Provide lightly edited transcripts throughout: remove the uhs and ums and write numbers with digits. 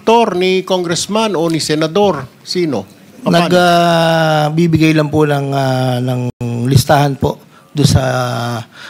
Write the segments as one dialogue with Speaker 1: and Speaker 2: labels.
Speaker 1: kontraktor, ni congressman o ni senador? Sino?
Speaker 2: Nagbibigay lang po ng listahan po do sa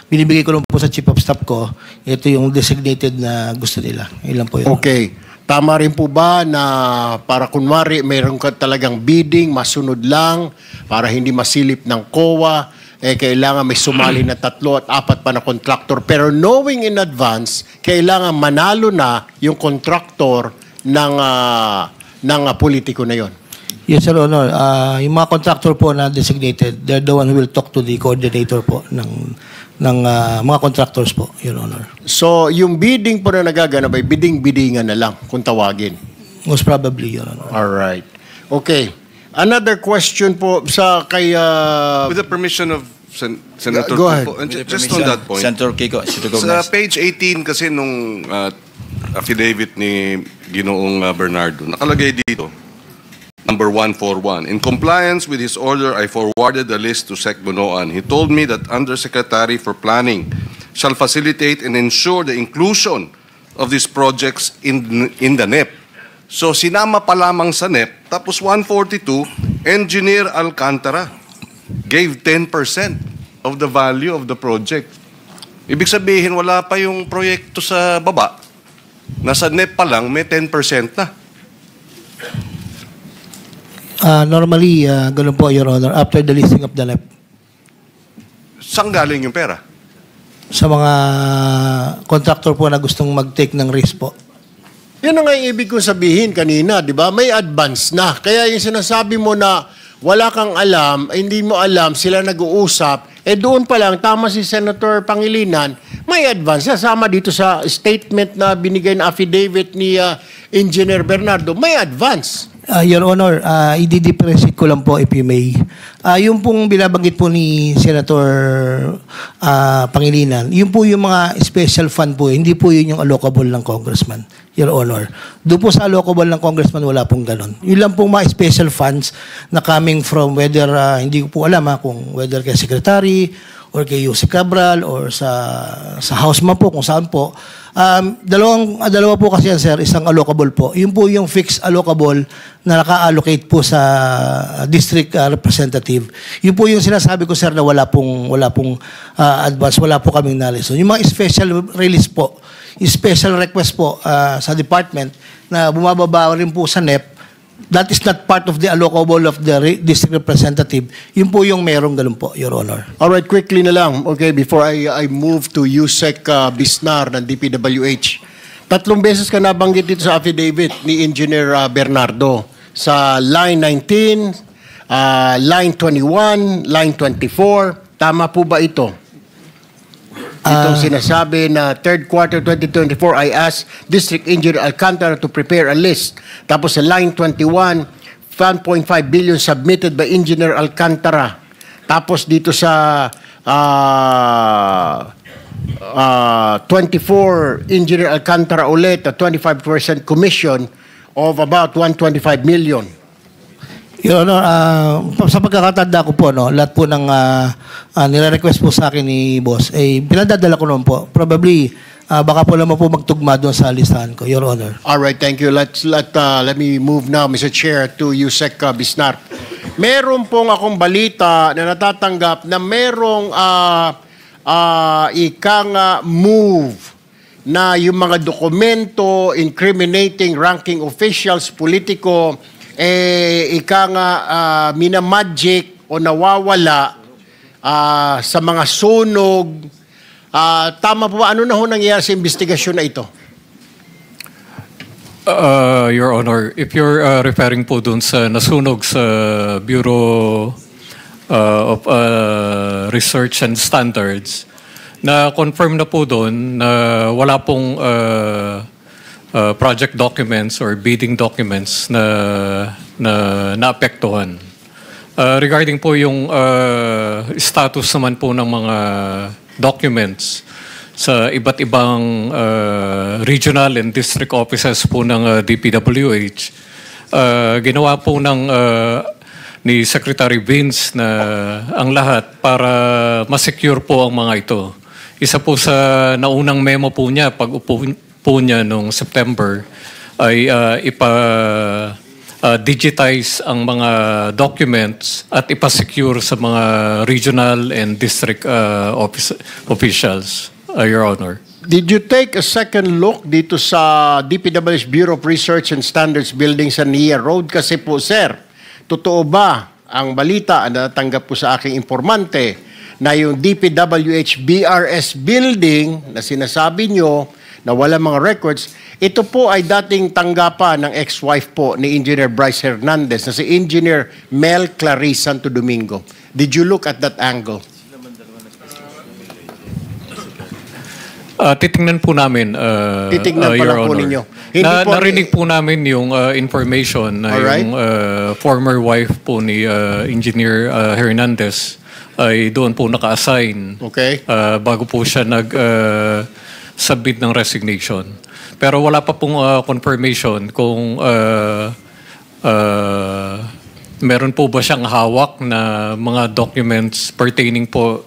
Speaker 2: binibigay ko lang po sa chief of staff ko. Ito yung designated na gusto nila. Ilan po yun.
Speaker 1: Okay. Tama rin po ba na para kunwari mayroon ka talagang bidding, masunod lang para hindi masilip ng COA, kailangan may sumali na 3 at 4 pa na contractor. Pero knowing in advance, kailangan manalo na yung contractor ng politiko na yon.
Speaker 2: Yes, Sir Honor. Yung mga contractor po na designated, they're the one who will talk to the coordinator po ng mga contractors po, Your Honor.
Speaker 1: So, yung bidding po na nagaganap ay bidding-biddingan na lang kung tawagin.
Speaker 2: Most probably, Your Honor.
Speaker 1: Alright. Okay. Another question po sa kay...
Speaker 3: With the permission of Senator
Speaker 1: Go ahead.
Speaker 3: Kiko, and just on that point,
Speaker 4: Senator Kiko,
Speaker 3: sa page 18 kasi nung affidavit ni Ginoong Bernardo, nakalagay dito, number 141. In compliance with his order, I forwarded the list to Sec Bonoan. He told me that Undersecretary for Planning shall facilitate and ensure the inclusion of these projects in the NEP. So sinama pa lamang sa NEP, tapos 142, Engineer Alcantara gave 10% of the value of the project. Ibig sabihin, wala pa yung proyekto sa baba. Nasa NEP pa lang, may 10% na.
Speaker 2: Normally, ganun po, Your Honor, after the listing of the NEP.
Speaker 3: Saan galing yung pera?
Speaker 2: Sa mga contractor po na gustong mag-take ng risk po.
Speaker 1: Yan ang nga ibig kong sabihin kanina, di ba? May advance na. Kaya yung sinasabi mo na wala kang alam, hindi mo alam, sila nag-uusap, doon pa lang, tama si Senator Pangilinan, may advance na. Sama dito sa statement na binigay na affidavit ni Engineer Bernardo, may advance.
Speaker 2: Your Honor, i-differentiate ko lang po if you may. Yung pong binabanggit po ni Senator Pangilinan, yun po yung mga special fund po, hindi po yun yung allocable ng congressman, Your Honor. Doon po sa allocable ng congressman, wala pong ganon. Yun lang pong mga special funds na coming from whether, hindi ko po alam kung whether kay Secretary or kay Yusek Cabral or sa House man po, kung saan po. Dalawa po kasi yan, sir, isang allocable po. Yun po yung fixed allocable na naka-allocate po sa district representative. Yun po yung sinasabi ko, sir, na wala pong advance, wala po kaming knowledge. So, yung mga special release po, special request po sa department na bumababa rin po sa NEP, that is not part of the allocable of the district representative. Yun po yung merong ganun po, Your Honor.
Speaker 1: Alright, quickly na lang. Okay, before I move to Yusek Bisnar ng DPWH. 3 beses ka nabanggit dito sa affidavit ni Engineer Bernardo. Sa line 19, line 21, line 24. Tama po ba ito? Itong sinasabi na 3rd quarter 2024, I asked District Engineer Alcantara to prepare a list. Tapos sa line 21, 1.5 billion submitted by Engineer Alcantara. Tapos dito sa 24, Engineer Alcantara ulit, a 25% commission of about 125 million.
Speaker 2: Your Honor, sa pagkakatanda ko po, lahat po ng nire-request po sa akin ni Boss, pinadadala ko naman po. Probably, baka po naman po magtugma doon sa listahan ko, Your Honor.
Speaker 1: All right, thank you. Let me move now, Mr. Chair, to Yusek Bisnar. Meron pong akong balita na natatanggap na merong ikang move na yung mga dokumento incriminating ranking officials, politiko, minamagic o nawawala sa mga sunog. Tama po ba? Ano na ho nangyayari sa investigasyon na ito?
Speaker 5: Your Honor, if you're referring po dun sa nasunog sa Bureau of Research and Standards, na-confirm na po dun na wala pong project documents or bidding documents na naapektuhan. Regarding po yung status naman po ng mga documents sa iba't ibang regional and district offices po ng DPWH, ginawa po ni Secretary Vince na ang lahat para ma-secure po ang mga ito. Isa po sa naunang memo po niya pag upo po niya noong September, ay digitize ang mga documents at ipasecure sa mga regional and district officials, Your Honor.
Speaker 1: Did you take a second look dito sa DPWH Bureau of Research and Standards Building sa Nia Road? Kasi po, sir, totoo ba ang balita na natanggap po sa aking informante na yung DPWH BRS Building na sinasabi nyo na wala mga records, ito po ay dating tanggapan ng ex-wife po ni Engineer Bryce Hernandez na si Engineer Mel Clarice Santo Domingo. Did you look at that angle?
Speaker 5: Titingnan po namin,
Speaker 1: Titingnan pa
Speaker 5: Your
Speaker 1: lang po
Speaker 5: Honor.
Speaker 1: ninyo. Hindi po-
Speaker 5: Narinig po namin yung information na
Speaker 1: Alright.
Speaker 5: yung former wife po ni Engineer Hernandez ay doon po naka-assign
Speaker 1: Okay.
Speaker 5: bago po siya nag-submit ng resignation. Pero wala pa pong confirmation kung meron po ba siyang hawak na mga documents pertaining po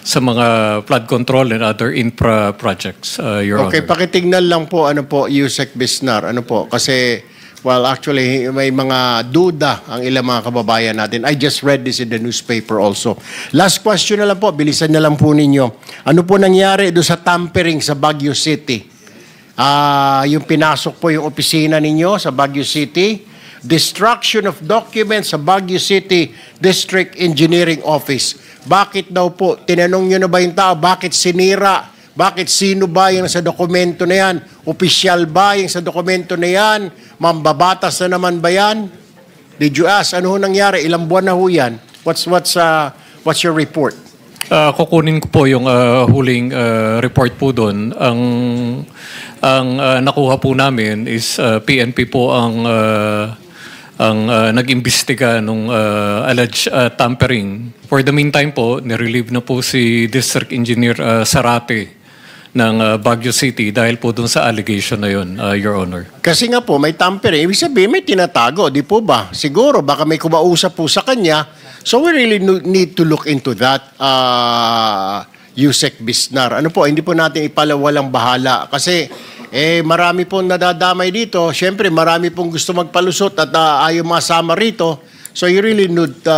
Speaker 5: sa mga flood control and other infra projects, Your
Speaker 1: Okay,
Speaker 5: Honor.
Speaker 1: pakitignan lang po, ano po, Yusek Bisnar, ano po, kasi, well, actually, may mga duda ang ilang mga kababayan natin. I just read this in the newspaper also. Last question na lang po, bilisan na lang po ninyo. Ano po nangyari doon sa tampering sa Baguio City? Yung pinasok po yung opisina ninyo sa Baguio City, destruction of documents sa Baguio City District Engineering Office. Bakit daw po? Tinanong nyo na ba yung tao? Bakit sinira? Bakit sino ba yung sa dokumento na yan? Opisyal ba yung sa dokumento na yan? Mambabatas na naman ba yan? Did you ask? Ano ho nangyari? Ilang buwan na ho yan? What's your report?
Speaker 5: Kukunin ko po yung huling report po doon. Ang nakuha po namin is PNP po ang nag-imbestiga nung alleged tampering. For the meantime po, nirelieve na po si District Engineer Sarate ng Baguio City dahil po dun sa allegation na yun, Your Honor.
Speaker 1: Kasi nga po, may tampering. Ibig sabihin, may tinatago. Di po ba? Siguro, baka may kumausap po sa kanya. So we really need to look into that, Yusek Bisnar. Ano po, hindi po natin ipalawalang bahala. Kasi, marami pong nadadamay dito. Siyempre, marami pong gusto magpalusot at ayaw masama rito. So you really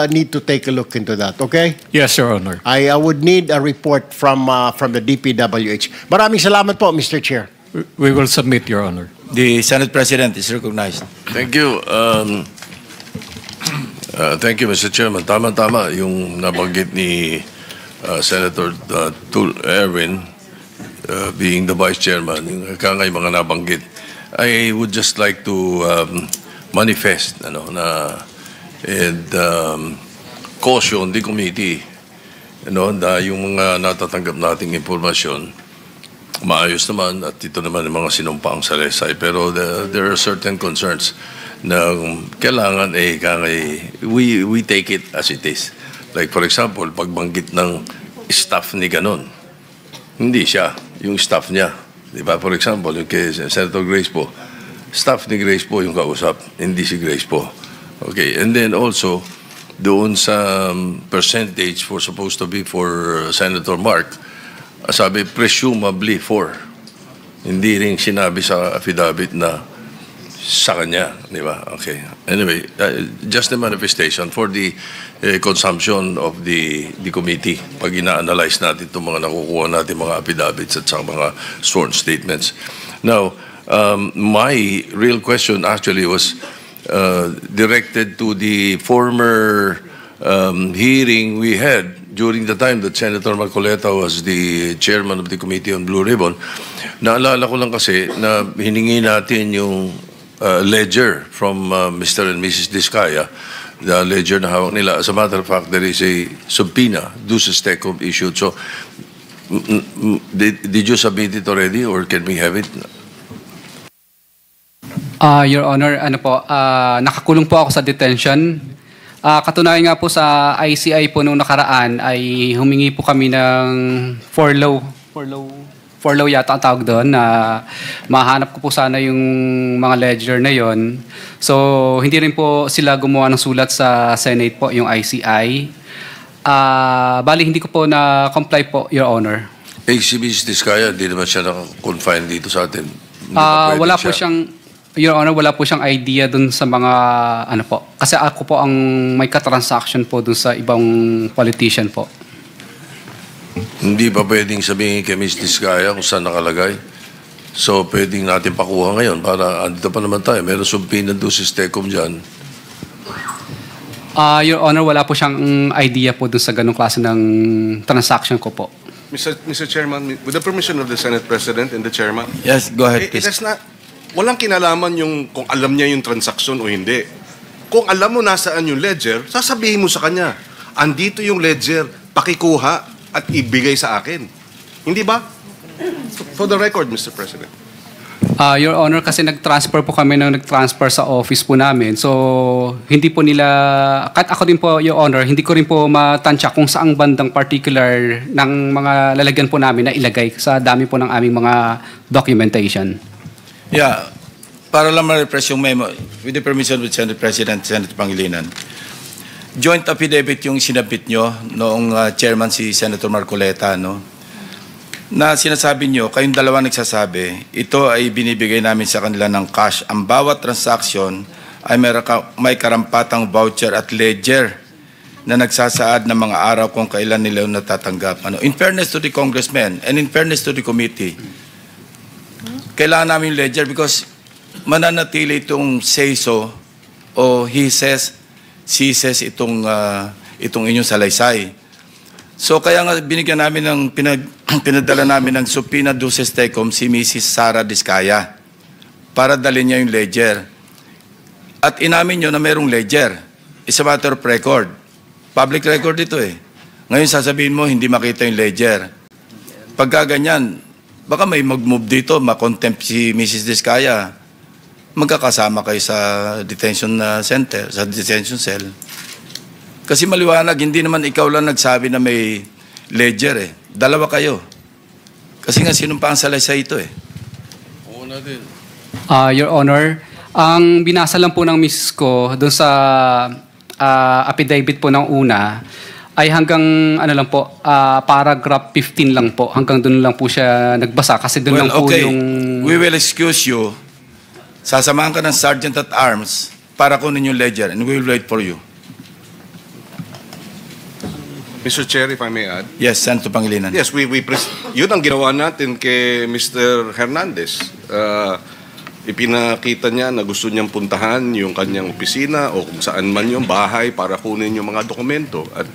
Speaker 1: need to take a look into that, okay?
Speaker 5: Yes, Your Honor.
Speaker 1: I would need a report from the DPWH. Maraming salamat po, Mr. Chair.
Speaker 5: We will submit, Your Honor.
Speaker 4: The Senate President is recognized.
Speaker 6: Thank you. Thank you, Mr. Chairman. Tama-tama yung nabanggit ni Senator Erwin being the Vice Chairman, yung kangay mga nabanggit. I would just like to manifest and caution the committee na yung mga natatanggap nating impormasyon maayos naman at ito naman yung mga sinumpaang salaysay, pero there are certain concerns na kailangan we take it as it is. Like for example, pagbanggit ng staff ni ganon, hindi siya, yung staff niya. Diba? For example, yung kay Senator Grace po, staff ni Grace po yung kausap, hindi si Grace po. Okay, and then also, doon sa percentage supposed to be for Senator Mark, sabi, presumably for. Hindi rin sinabi sa affidavit na sa kanya, di ba? Okay. Anyway, just the manifestation for the consumption of the committee pag ina-analyze natin itong mga nakukuha natin mga affidavits at sa mga sworn statements. Now, my real question actually was directed to the former hearing we had during the time that Senator Marcoleta was the chairman of the Committee on Blue Ribbon. Naalala ko lang kasi na hiningi natin yung ledger from Mr. and Mrs. Diskaya, the ledger na hawak nila. As a matter of fact, there is a subpoena, duces tecum issued. So, did you submit it already or can we have it?
Speaker 7: Your Honor, nakakulong po ako sa detention. Katunayan nga po sa ICI po nung nakaraan ay humingi po kami ng for law yata ang tawag doon na mahanap ko po sana yung mga ledger na yon. So, hindi rin po sila gumawa ng sulat sa Senate po, yung ICI. Bali, hindi ko po na-comply po, Your Honor.
Speaker 6: Si Mrs. Diskaya, hindi naman siya naka-confine dito sa atin.
Speaker 7: Wala po siyang Your Honor, wala po siyang idea dun sa mga, ano po. Kasi ako po ang may katransaction po dun sa ibang politician po.
Speaker 6: Hindi pa pwedeng sabihin kay Ms. Diskaya kung saan nakalagay. So, pwedeng natin pakuha ngayon para andito pa naman tayo. Meron subpoena doon si Stecom dyan.
Speaker 7: Your Honor, wala po siyang idea po dun sa ganung klase ng transaction ko po.
Speaker 3: Mr. Chairman, with the permission of the Senate President and the Chairman,
Speaker 4: Yes, go ahead,
Speaker 3: it
Speaker 4: please.
Speaker 3: has not, walang kinalaman yung kung alam niya yung transaksyon o hindi. Kung alam mo nasaan yung ledger, sasabihin mo sa kanya, andito yung ledger, pakikuha at ibigay sa akin. Hindi ba? For the record, Mr. President.
Speaker 7: Your Honor, kasi nag-transfer po kami nag-transfer sa office po namin. So, hindi po nila, kahit ako din po, Your Honor, hindi ko rin po matansya kung saang bandang particular ng mga lalagyan po namin na ilagay sa dami po ng aming mga documentation.
Speaker 4: Yeah, para lang ma-refresh yung memo, with the permission of Senate President, Senator Pangilinan. Joint affidavit yung sinabit nyo noong chairman si Senator Marcoleta, no? Na sinasabi nyo, kayong dalawa nagsasabi, ito ay binibigay namin sa kanila ng cash. Ang bawat transaction ay may karampatang voucher at ledger na nagsasaad ng mga araw kung kailan nila natatanggap. In fairness to the congressmen and in fairness to the committee, kailangan namin yung ledger because mananatili itong say-so o he says, she says itong inyong salaysay. So kaya nga binigyan namin ng pinadala namin ng subpoena do sa Stecom si Mrs. Sara Diskaya para dalhin niya yung ledger. At inamin nyo na mayroong ledger. It's a matter of record. Public record ito eh. Ngayon sasabihin mo hindi makita yung ledger. Pagka ganyan, baka may mag-move dito, makontempt si Mrs. Diskaya. Magkakasama kayo sa detention center, sa detention cell. Kasi maliwanag, hindi naman ikaw lang nagsabi na may ledger eh. Dalawa kayo. Kasi nga sinumpa ang salaysay ito eh.
Speaker 6: Oo natin.
Speaker 7: Your Honor, ang binasa lang po ng misis ko doon sa affidavit po ng una ay hanggang ano lang po, paragraph 15 lang po. Hanggang doon lang po siya nagbasa kasi doon lang po yung...
Speaker 4: We will excuse you. Sasamahan ka ng Sergeant at Arms para kunin yung ledger and we will wait for you.
Speaker 3: Mr. Chair, if I may add.
Speaker 4: Yes, Senator Pangilinan.
Speaker 3: Yes, yun ang ginawa natin kay Mr. Hernandez. Ipinakita niya na gusto niyang puntahan yung kanyang opisina o kung saan man yung bahay para kunin yung mga dokumento. At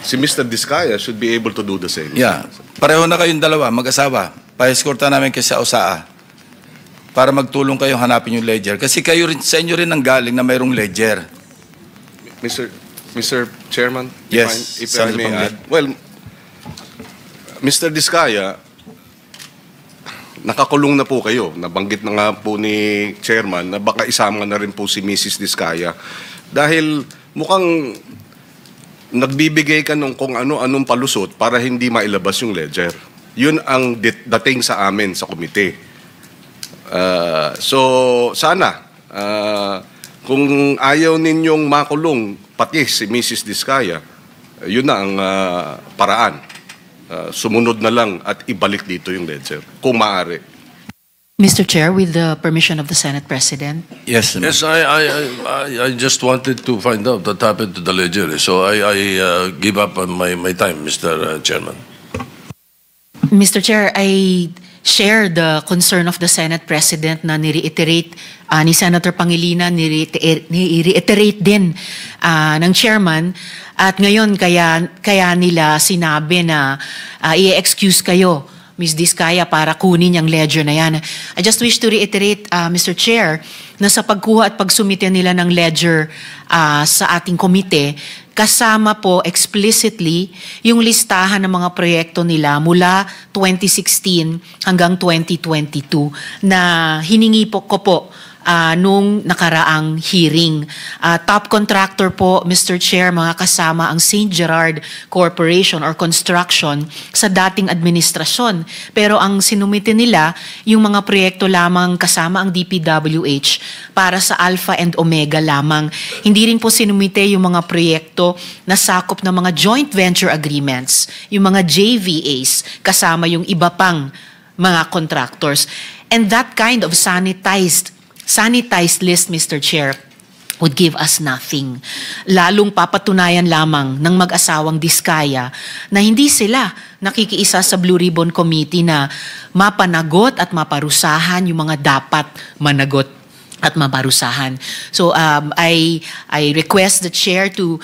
Speaker 3: si Mr. Diskaya should be able to do the same.
Speaker 4: Yeah. Pareho na kayong dalawa, mag-asawa. Pa-escorta namin kayo sa OSAA para magtulong kayo hanapin yung ledger. Kasi kayo rin, sa inyo rin ang galing na mayroong ledger.
Speaker 3: Mr. Chairman,
Speaker 4: Yes,
Speaker 3: if I may
Speaker 4: Senator
Speaker 3: add. Well, Mr. Diskaya, nakakulong na po kayo. Nabanggit na nga po ni Chairman na baka isama na rin po si Mrs. Diskaya. Dahil mukhang nagbibigay ka ng kung ano-anong palusot para hindi mailabas yung ledger. Yun ang dating sa amin sa komite. So, sana, kung ayaw ninyong makulong pati si Mrs. Diskaya, yun na ang paraan. Sumunod na lang at ibalik dito yung ledger, kung maaari.
Speaker 8: Mr. Chair, with the permission of the Senate President.
Speaker 4: Yes,
Speaker 6: Yes, I just wanted to find out what happened to the ledger. So I give up on my time, Mr. Chairman.
Speaker 8: Mr. Chair, I share the concern of the Senate President na ni-reiterate ni Senator Pangilinan, ni-reiterate din ng Chairman. At ngayon, kaya nila sinabi na i-excuse kayo, Ms. Diskaya, para kunin yung ledger na yan. I just wish to reiterate, Mr. Chair, na sa pagkuha at pagsumite nila ng ledger sa ating komite, kasama po explicitly yung listahan ng mga proyekto nila mula 2016 hanggang 2022 na hiningi ko po nung nakaraang hearing. Top contractor po, Mr. Chair, mga kasama ang St. Gerard Corporation or Construction sa dating administrasyon. Pero ang sinumite nila, yung mga proyekto lamang kasama ang DPWH para sa Alpha and Omega lamang. Hindi rin po sinumite yung mga proyekto na sakop ng mga joint venture agreements, yung mga JVAs, kasama yung iba pang mga contractors. And that kind of sanitized list, Mr. Chair, would give us nothing. Lalong papatunayan lamang ng mag-asawang Diskaya na hindi sila nakikiisa sa Blue Ribbon Committee na mapanagot at maparusahan yung mga dapat managot at maparusahan. So I request the chair to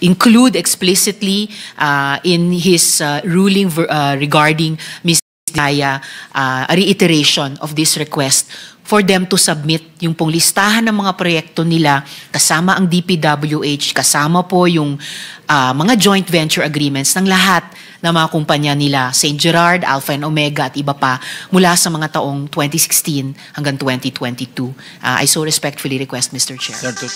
Speaker 8: include explicitly in his ruling regarding Ms. Diskaya a reiteration of this request for them to submit yung pong listahan ng mga proyekto nila kasama ang DPWH, kasama po yung mga joint venture agreements ng lahat ng mga kumpanya nila, St. Gerard, Alpha and Omega at iba pa mula sa mga taong 2016 hanggang 2022. I so respectfully request, Mr. Chair.
Speaker 4: Senator